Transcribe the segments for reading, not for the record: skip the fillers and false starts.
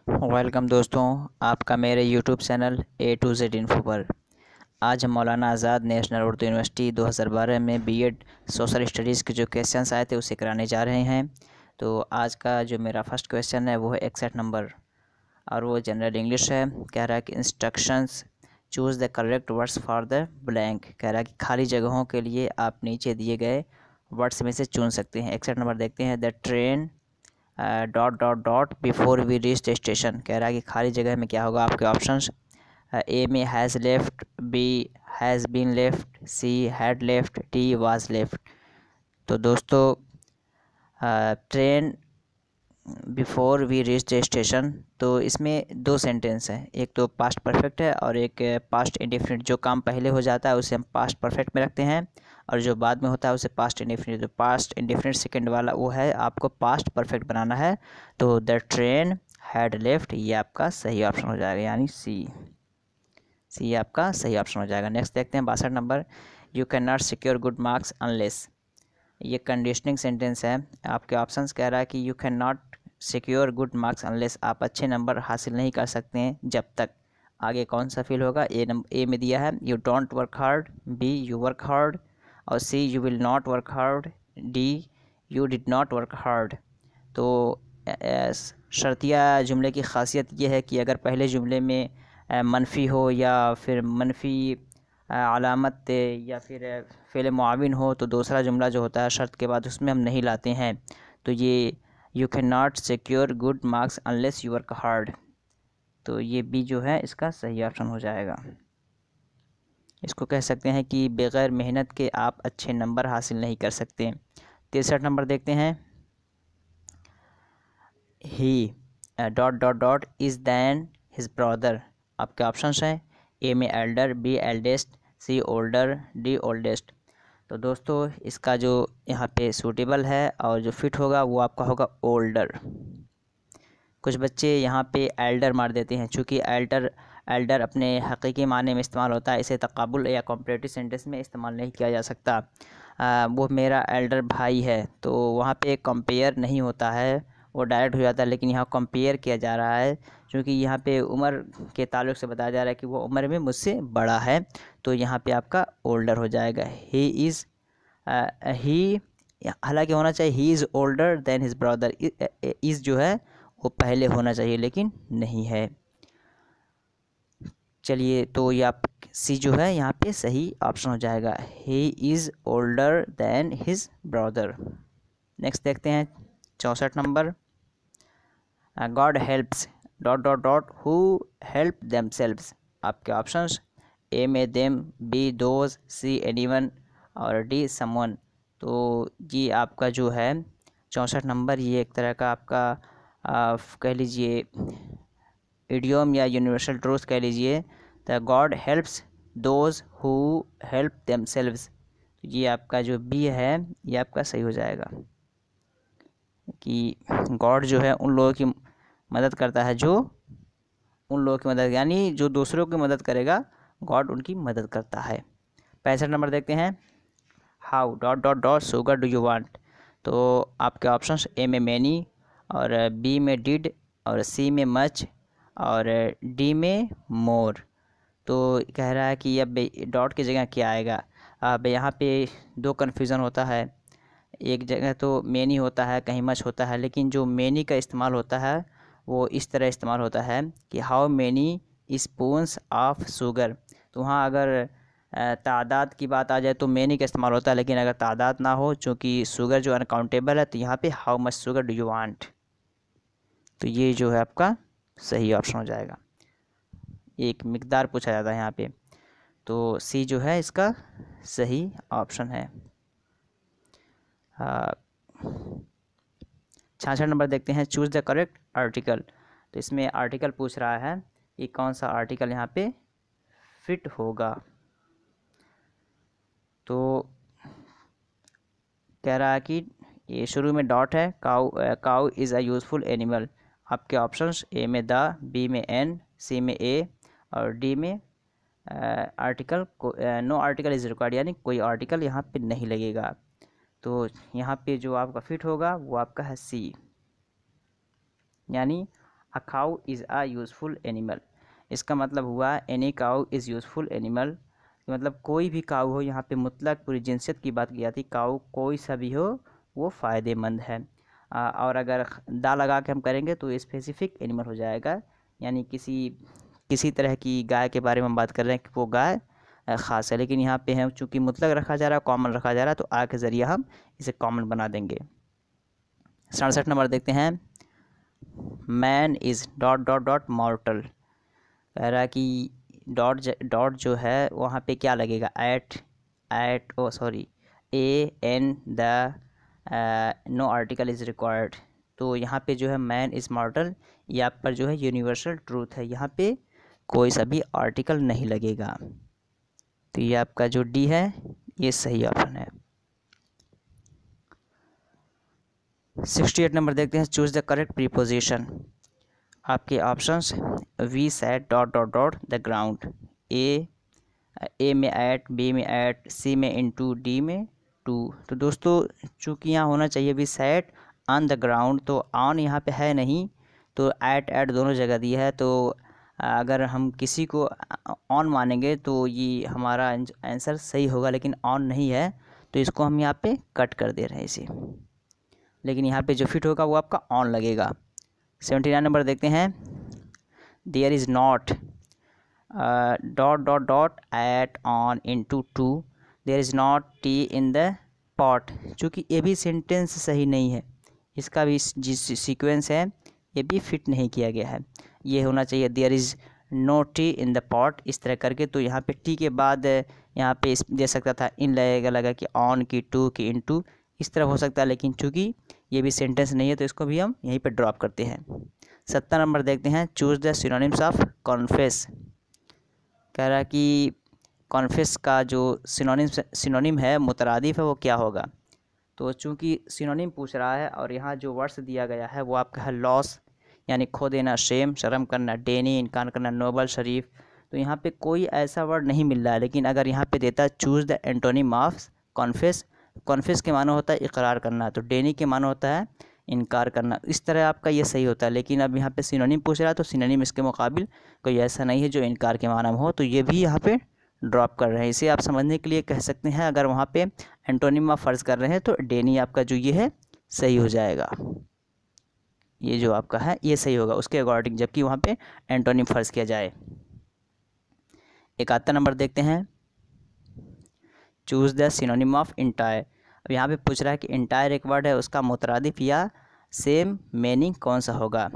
Welcome दोस्तों, आपका मेरे YouTube channel A to Z info पर। आज हम मौलाना आज़ाद नेशनल उर्दू यूनिवर्सिटी 2012 में बीएड सोशल स्टडीज़ के जो क्वेश्चंस आए थे उसे कराने जा रहे हैं। तो आज का जो मेरा फर्स्ट क्वेश्चन है वो है 61 नंबर और वो जनरल इंग्लिश है। कह रहा है कि instructions choose the correct words for the blank. कह रहा है कि खाली जगहों के लिए आप नीचे दिए गए वर्ड्स में से चुन सकते हैं। 61 नंबर देखते हैं। The train dot dot dot before we reach the station. कह रहा है कि खाली जगह में क्या होगा। आपके ऑप्शंस ए में has left, B has been left, C had left, D was left. तो दोस्तों train before we reach the station, तो इसमें दो सेंटेंस हैं। एक तो पास्ट परफेक्ट है और एक पास्ट इंडेफिनिट। जो काम पहले हो जाता है उसे हम पास्ट परफेक्ट में रखते हैं और जो बाद में होता है उसे पास्ट इंडेफिनिट। तो पास्ट इंडेफिनिट सेकंड वाला वो है, आपको पास्ट परफेक्ट बनाना है। तो द ट्रेन हैड लेफ्ट, ये आपका सही ऑप्शन हो जाएगा, यानी सी आपका सही ऑप्शन हो जाएगा। नेक्स्ट देखते हैं 62 number. You can not secure good marks unless. ये कंडीशनिंग सेंटेंस है। आपके ऑप्शंस कह रहा है कि you can not secure good marks unless, आप अच्छे नंबर हासिल नहीं कर सकते हैं जब तक। आगे कौन सा फिल होगा। ए में दिया है you don't work hard, B you work hard और C you will not work hard, D you did not work hard. तो शर्तिया जुमले की खासियत ये है कि अगर पहले जुमले में मनफ़ी हो या फिर मनफ़ी अलामत या फिर फ़ेल मुआविन हो तो दूसरा जुमला जो होता है शर्त के बाद उसमें हम नहीं लाते हैं। तो ये you can not secure good marks unless you work hard, तो ये बी जो है इसका सही ऑप्शन हो जाएगा। इसको कह सकते हैं कि बग़ैर मेहनत के आप अच्छे नंबर हासिल नहीं कर सकते। 63 नंबर देखते हैं। He dot dot dot is than his brother. आपके ऑप्शंस हैं ए में elder, B eldest, C older, D oldest. तो दोस्तों इसका जो यहाँ पे सूटेबल है और जो फिट होगा वो आपका होगा ओल्डर। कुछ बच्चे यहाँ पे एल्डर मार देते हैं, चूँकि एल्डर अपने हकीकी माने में इस्तेमाल होता है, इसे तकाबुल या कॉम्परेटिव सेंटेंस में इस्तेमाल नहीं किया जा सकता। वो मेरा एल्डर भाई है, तो वहाँ पे कंपेयर नहीं होता है, वो डायरेक्ट हो जाता है। लेकिन यहाँ कंपेयर किया जा रहा है क्योंकि यहाँ पे उम्र के ताल्लुक से बताया जा रहा है कि वो उम्र में मुझसे बड़ा है, तो यहाँ पे आपका ओल्डर हो जाएगा। ही हालांकि होना चाहिए he is older than his brother. Is जो है वो पहले होना चाहिए लेकिन नहीं है। चलिए, तो ये आप सी जो है यहाँ पे सही ऑप्शन हो जाएगा। He is older than his brother. Next देखते हैं 64 number. God helps dot dot dot who help themselves. आपके ऑप्शंस ए में them, be those, see anyone और डी समवन। तो ये आपका जो है 64 नंबर, ये एक तरह का आपका कह लीजिए इडियम या यूनिवर्सल ट्रूथ कह लीजिए। The God helps those who help themselves. तो ये आपका जो बी है ये आपका सही हो जाएगा कि गॉड जो है उन लोगों की मदद करता है जो उन लोगों की मदद, यानी जो दूसरों की मदद करेगा गॉड उनकी मदद करता है। 65 नंबर देखते हैं। How dot dot dot sugar do you want. तो आपके ऑप्शंस ए में मैनी और बी में डिड और सी में मच और डी में मोर। तो कह रहा है कि अब डॉट की जगह क्या आएगा। अब यहाँ पे दो कन्फ्यूज़न होता है। एक जगह तो मैनी होता है, कहीं मच होता है, लेकिन जो मैनी का इस्तेमाल होता है वो इस तरह इस्तेमाल होता है कि how many spoons of sugar. तो वहाँ अगर तादाद की बात आ जाए तो मैनी का इस्तेमाल होता है, लेकिन अगर तादाद ना हो, चूँकि शुगर जो अनकाउंटेबल है, तो यहाँ पे how much sugar do you want. तो ये जो है आपका सही ऑप्शन हो जाएगा। एक मिकदार पूछा जाता है यहाँ पे, तो सी जो है इसका सही ऑप्शन है। 66 नंबर देखते हैं। Choose the correct article. तो इसमें आर्टिकल पूछ रहा है कि कौन सा आर्टिकल यहाँ पे फिट होगा। तो कह रहा है कि ये शुरू में डॉट है। Cow is a useful animal. आपके ऑप्शंस ए में द, बी में एन, सी में ए और डी में आर्टिकल को नो आर्टिकल इज़ रिक्वायर्ड, यानी कोई आर्टिकल यहाँ पे नहीं लगेगा। तो यहाँ पे जो आपका फिट होगा वो आपका है सी, यानी अ काऊ इज़ अ यूज़फुल एनिमल। इसका मतलब हुआ any cow is useful animal, मतलब कोई भी काऊ हो, यहाँ पे मुतलक पूरी जिनसियत की बात की जाती है, काऊ कोई सा भी हो वो फ़ायदेमंद है। और अगर दा लगा के हम करेंगे तो स्पेसिफिक एनिमल हो जाएगा, यानी किसी तरह की गाय के बारे में हम बात कर रहे हैं कि वो गाय ख़ास है, लेकिन यहाँ पे है चूँकि मुतलक रखा जा रहा है, कॉमन रखा जा रहा है, तो आ के ज़रिए हम इसे कॉमन बना देंगे। 67 नंबर देखते हैं। Man is dot dot dot मॉर्टल। कह रहा है कि डॉट जो है वहाँ पे क्या लगेगा, a an the no article is required. तो यहाँ पे जो है मैन इज़ मॉर्टल, यहाँ पर जो है यूनिवर्सल ट्रूथ है, यहाँ पे कोई सा भी आर्टिकल नहीं लगेगा। तो ये आपका जो डी है ये सही ऑप्शन है। 68 नंबर देखते हैं। Choose the correct preposition. आपके options we set dot dot dot the ground, A में एट, बी में एट, सी में इनटू, डी में टू। तो दोस्तों चूँकि यहाँ होना चाहिए we set on the ground, तो ऑन यहाँ पे है नहीं, तो एट दोनों जगह दिया है, तो अगर हम किसी को ऑन मानेंगे तो ये हमारा आंसर सही होगा, लेकिन ऑन नहीं है तो इसको हम यहाँ पे कट कर दे रहे हैं इसे, लेकिन यहाँ पे जो फिट होगा वो आपका ऑन लगेगा। 79 नंबर देखते हैं। There is not dot dot dot at on into to, there is not tea in the pot. चूँकि ये भी सेंटेंस सही नहीं है, इसका भी जिस सीक्वेंस है ये भी फिट नहीं किया गया है। ये होना चाहिए there is no tea in the pot, इस तरह करके। तो यहाँ पे टी के बाद यहाँ पे दे सकता था इन, लगा कि ऑन की, टू की, इनटू, इस तरह हो सकता है, लेकिन चूँकि ये भी सेंटेंस नहीं है तो इसको भी हम यहीं पे ड्रॉप करते हैं। 70 नंबर देखते हैं। Choose the synonyms of confess. कह रहा है कि कॉन्फेस का जो सिनोनिम है, मुतरादिफ है, वो क्या होगा। तो चूँकि सिनोनिम पूछ रहा है और यहाँ जो वर्ड्स दिया गया है वो आपका है लॉस, यानी खो देना, शेम, शर्म करना, डेनी, इनकार करना, नोबल, शरीफ। तो यहाँ पे कोई ऐसा वर्ड नहीं मिल रहा है, लेकिन अगर यहाँ पे देता choose the antonym of confess, confess के मानो होता है इकरार करना, तो डेनी के मानो होता है इनकार करना, इस तरह आपका ये सही होता है। लेकिन अब यहाँ पे सिनोनिम पूछ रहा है तो सिनोनिम इसके मुकाबिल कोई ऐसा नहीं है जो इनकार के माना हो, तो ये भी यहाँ पे ड्रॉप कर रहे हैं। इसे आप समझने के लिए कह सकते हैं, अगर वहाँ पे एंटोनिम आप फ़र्ज़ कर रहे हैं तो डेनी आपका जो ये है सही हो जाएगा, ये जो आपका है ये सही होगा उसके अकॉर्डिंग, जबकि वहाँ पे एंटोनिम फ़र्ज़ किया जाए। 71 नंबर देखते हैं। Choose the synonym of entire. अब यहाँ पे पूछ रहा है कि इंटायर एक वर्ड है, उसका मुतरादिफ या सेम मीनिंग कौन सा होगा।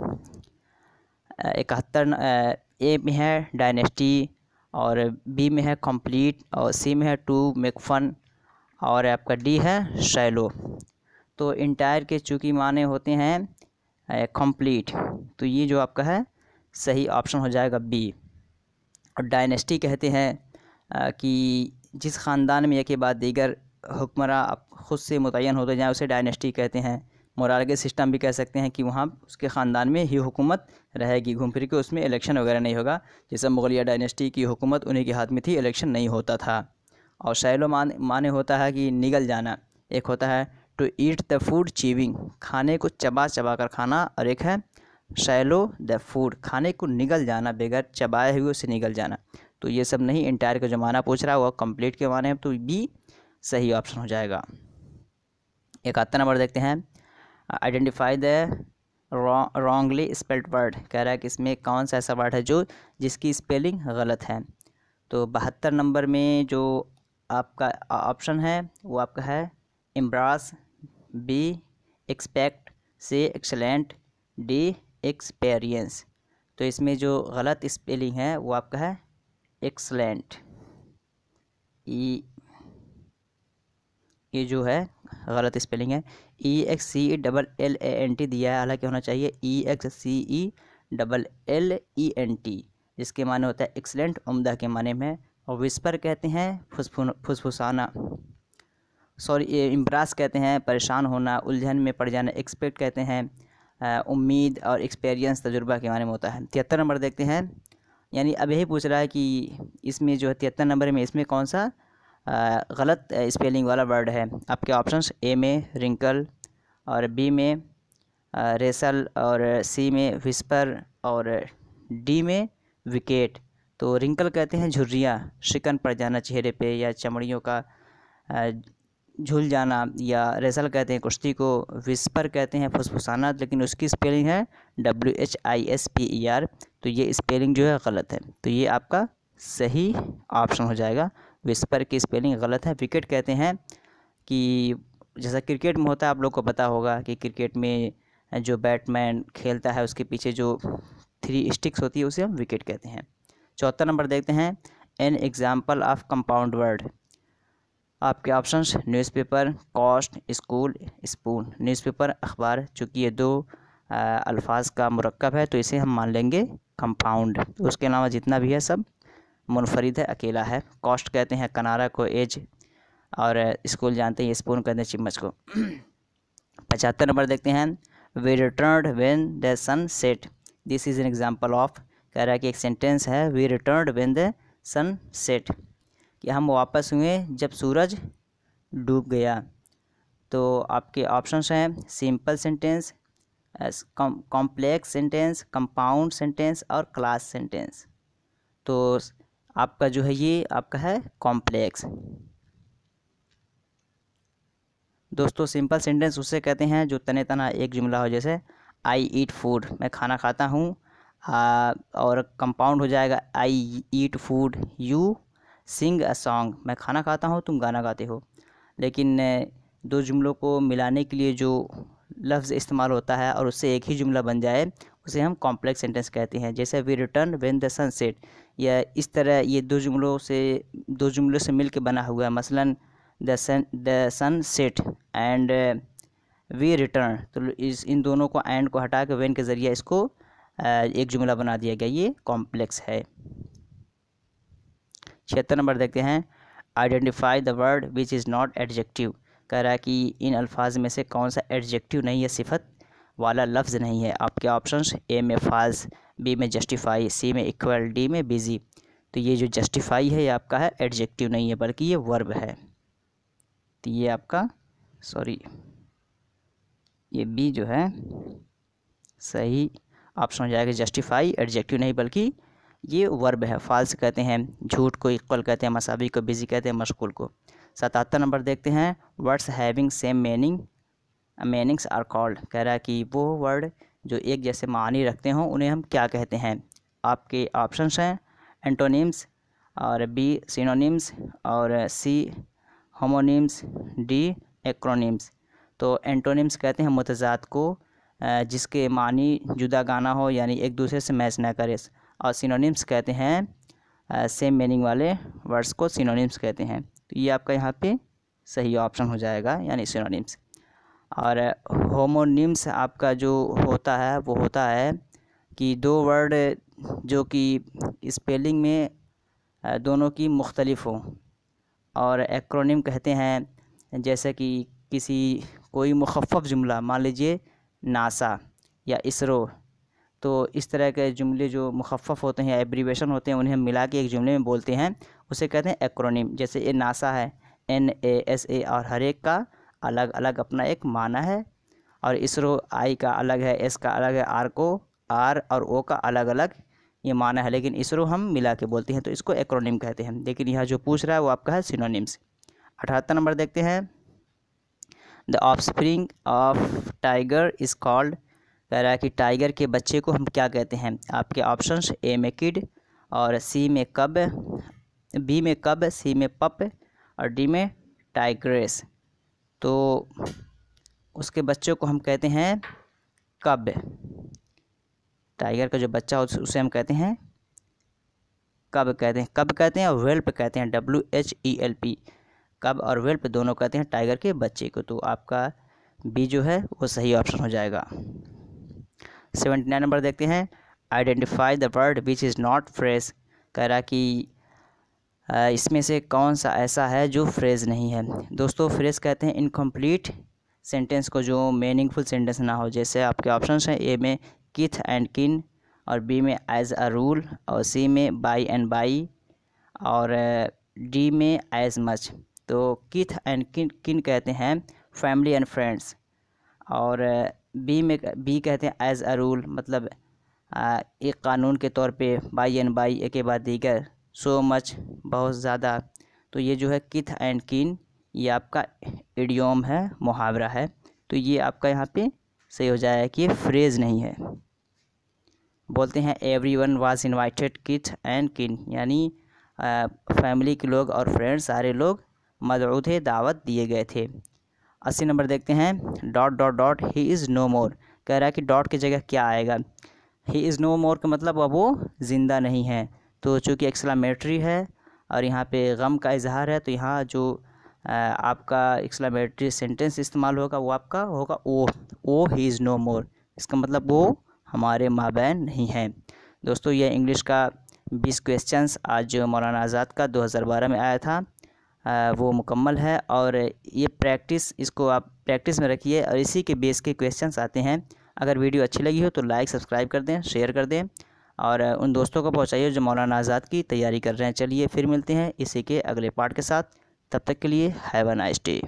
71 ए में है डायनेस्टी, और बी में है कंप्लीट, और सी में है टू मेक फन, और आपका डी है शैलो। तो इंटायर के चूँकि माने होते हैं कंप्लीट, तो ये जो आपका है सही ऑप्शन हो जाएगा बी। और डायनेस्टी कहते हैं कि जिस ख़ानदान में एक के बाद दीगर हुक्मरान ख़ुद से मुतय्यन होते जाएँ उसे डायनेस्टी कहते हैं। मोरारगे सिस्टम भी कह सकते हैं कि वहाँ उसके ख़ानदान में ही हुकूमत रहेगी, घूम फिर के उसमें इलेक्शन वगैरह नहीं होगा। जैसे मुगलिया डायनेस्टी की हुकूमत उन्हीं के हाथ में थी, इलेक्शन नहीं होता था। और शैलो माने होता है कि निगल जाना, एक होता है to eat the food chewing, खाने को चबा चबा कर खाना, और एक है शैलो द फूड, खाने को निगल जाना, बगैर चबाए हुए उसे निगल जाना। तो ये सब नहीं, इंटायर का जो माना पूछ रहा है वो कंप्लीट के माने हैं, तो बी सही ऑप्शन हो जाएगा। 71 नंबर देखते हैं। Identify the wrongly spelled word. कह रहा है कि इसमें कौन सा ऐसा वर्ड है जिसकी स्पेलिंग गलत है। तो 72 नंबर में जो आपका ऑप्शन है वो आपका है embarrass, B expect, C excellent, D experience. तो इसमें जो गलत स्पेलिंग है वो आपका है एक्सलेंट, ये जो है गलत स्पेलिंग है। EXCELLENT दिया है, हालांकि होना चाहिए EXCELLENT, जिसके माने होता है एक्सलेंट, उम्दा के माने में। और विस्पर कहते हैं फुसफुसाना, सॉरी इम्ब्रास कहते हैं परेशान होना, उलझन में पड़ जाना। एक्सपेक्ट कहते हैं उम्मीद, और एक्सपीरियंस तजुर्बा के माने में होता है। 73 नंबर देखते हैं। यानी अब यही पूछ रहा है कि इसमें जो है 73 नंबर में इसमें कौन सा गलत स्पेलिंग वाला वर्ड है। आपके ऑप्शंस ए में रिंकल, और बी में रेसल, और सी में विस्पर, और डी में विकेट। तो रिंकल कहते हैं झुर्रियाँ, शिकन पड़ जाना चेहरे पे या चमड़ियों का झुल जाना, या रेसल कहते हैं कुश्ती को, विस्पर कहते हैं फुसफुसाना, लेकिन उसकी स्पेलिंग है WHISPER। तो ये स्पेलिंग जो है गलत है, तो ये आपका सही ऑप्शन हो जाएगा। विस्पर की स्पेलिंग गलत है। विकेट कहते हैं कि जैसा क्रिकेट में होता है, आप लोग को पता होगा कि क्रिकेट में जो बैट्समैन खेलता है उसके पीछे जो 3 स्टिक्स होती है उसे हम विकेट कहते हैं। 74 नंबर देखते हैं, an example of compound word. आपके options newspaper, cost, school, spoon. Newspaper अखबार, चूँकि ये 2 अल्फाज का मुरक्कब है तो इसे हम मान लेंगे कंपाउंड। उसके अलावा जितना भी है सब मुनफरिद है, अकेला है। कॉस्ट कहते हैं कनारा को, एज, और स्कूल जानते हैं स्पून कहते हैं चम्मच को। 75 नंबर देखते हैं, we returned when the sun set. This is an example of. कह रहा है कि एक सेंटेंस है, we returned when the sun set, कि हम वापस हुए जब सूरज डूब गया। तो आपके ऑप्शंस हैं simple sentence, complex sentence, compound sentence और क्लास सेंटेंस। तो आपका जो है ये आपका है कॉम्प्लेक्स। दोस्तों सिंपल सेंटेंस उसे कहते हैं जो तने तना एक जुमला हो, जैसे आई ईट फूड, मैं खाना खाता हूँ। और कंपाउंड हो जाएगा I eat food, you sing a song, मैं खाना खाता हूँ तुम गाना गाते हो। लेकिन 2 जुमलों को मिलाने के लिए जो लफ्ज़ इस्तेमाल होता है और उससे एक ही जुमला बन जाए उसे हम कॉम्प्लेक्स सेंटेंस कहते हैं। जैसे we return when the sun set, या इस तरह ये 2 जुमलों से मिल के बना हुआ है। मसलन the sun set and we return, तो इन दोनों को एंड को हटा के व्हेन के ज़रिए इसको एक जुमला बना दिया गया, ये कॉम्प्लेक्स है। 76 नंबर देखते हैं, identify the word which is not adjective. कह रहा है कि इन अल्फाज में से कौन सा एडजेक्टिव नहीं है, सिफत वाला लफ्ज़ नहीं है। आपके ऑप्शंस ए में फॉल्स, बी में जस्टिफाई, सी में इक्वल, डी में बिजी। तो ये जो जस्टिफाई है ये आपका है एडजेक्टिव नहीं है बल्कि ये वर्ब है। तो ये आपका ये बी जो है सही ऑप्शन हो जाएगा। जस्टिफाई एडजेक्टिव नहीं बल्कि ये वर्ब है। फॉल्स कहते हैं झूठ को, इक्वल कहते हैं मसावी को, बिजी कहते हैं मशगूल को। 77 नंबर देखते हैं, words having same meanings are called. कह रहा है कि वो वर्ड जो एक जैसे मानी रखते हों उन्हें हम क्या कहते हैं। आपके ऑप्शंस हैं एंटोनिम्स, और बी सिनोनिम्स, और सी होमोनिम्स, डी एक्रोनिम्स। तो एंटोनिम्स कहते हैं मुतज़ाद को जिसके मानी जुदा गाना हो, यानी एक दूसरे से मैच ना करे। और सिनोनिम्स कहते हैं सेम मीनिंग वाले वर्ड्स को सिनोनिम्स कहते हैं। तो ये आपका यहाँ पे सही ऑप्शन हो जाएगा, यानी सिनोनिम्स। और होमोनिम्स आपका जो होता है वो होता है कि 2 वर्ड जो कि स्पेलिंग में दोनों की मुख्तलिफ हो। और एक्रोनिम कहते हैं जैसे कि कोई मुखफ़्फ़फ़ जुमला, मान लीजिए नासा या इसरो, तो इस तरह के जुमले जो मुखफ़्फ़फ़ होते हैं या एब्रीवेशन होते हैं उन्हें हम मिला के एक जुमले में बोलते हैं, उसे कहते हैं एक्रोनिम। जैसे ये नासा है NASA, और हर एक का अलग अलग अपना एक माना है। और इसरो आई का अलग है, एस का अलग है, आर को आर और ओ का अलग अलग ये माना है, लेकिन इसरो हम मिला के बोलते हैं, तो इसको एक्रोनिम कहते हैं। लेकिन यहाँ जो पूछ रहा है वो आपका है सिनोनिम्स। 78 नंबर देखते हैं, the offspring of tiger is called. कह रहा है कि टाइगर के बच्चे को हम क्या कहते हैं। आपके ऑप्शंस ए में किड, और सी में कब, बी में कब, सी में पप, और डी में टाइग्रेस। तो उसके बच्चों को हम कहते हैं कब। टाइगर का जो बच्चा हो उसे हम कहते हैं कब कहते हैं, और व्हेल्प कहते हैं, WHELP। कब और व्हेल्प दोनों कहते हैं टाइगर के बच्चे को। तो आपका बी जो है वो सही ऑप्शन हो जाएगा। 79 नंबर देखते हैं, identify the word which is not phrase. कह रहा कि इसमें से कौन सा ऐसा है जो फ्रेज़ नहीं है। दोस्तों फ्रेज़ कहते हैं इनकम्प्लीट सेंटेंस को जो मीनिंगफुल सेंटेंस ना हो। जैसे आपके ऑप्शंस हैं ए में किथ एंड किन, और बी में एज अ रूल, और सी में बाई एंड बाई, और डी में एज मच। तो किथ एंड किन कहते हैं फैमिली एंड फ्रेंड्स, और बी कहते हैं एज अ रूल, मतलब एक कानून के तौर पे, बाई एंड बाई एक के बाद दीगर, सो मच बहुत ज़्यादा। तो ये जो है किथ एंड किन, ये आपका इडियोम है, मुहावरा है। तो ये आपका यहाँ पे सही हो जाएगा कि ये फ्रेज़ नहीं है। बोलते हैं एवरीवन वाज इनवाइटेड किथ एंड किन, यानी फैमिली के लोग और फ्रेंड्स सारे लोग मदऊ थे, दावत दिए गए थे। 80 नंबर देखते हैं, dot dot dot he is no more. कह रहा है कि डॉट की जगह क्या आएगा। ही इज़ नो मोर का मतलब अब वो ज़िंदा नहीं है। तो चूँकि एक्सक्लेमेटरी है और यहाँ पे गम का इजहार है, तो यहाँ जो आपका एक्सक्लेमेटरी सेंटेंस इस्तेमाल होगा वो आपका होगा ओ ही इज़ नो मोर। इसका मतलब वो हमारे माबैन नहीं है। दोस्तों ये इंग्लिश का 20 क्वेश्चंस आज मौलाना आज़ाद का 2012 में आया था, वो मुकम्मल है। और ये इसको आप प्रैक्टिस में रखिए और इसी के बेस के क्वेश्चंस आते हैं। अगर वीडियो अच्छी लगी हो तो लाइक सब्सक्राइब कर दें, शेयर कर दें और उन दोस्तों को पहुंचाइए जो मौलाना आज़ाद की तैयारी कर रहे हैं। चलिए फिर मिलते हैं इसी के अगले पार्ट के साथ, तब तक के लिए हैव अ नाइस डे।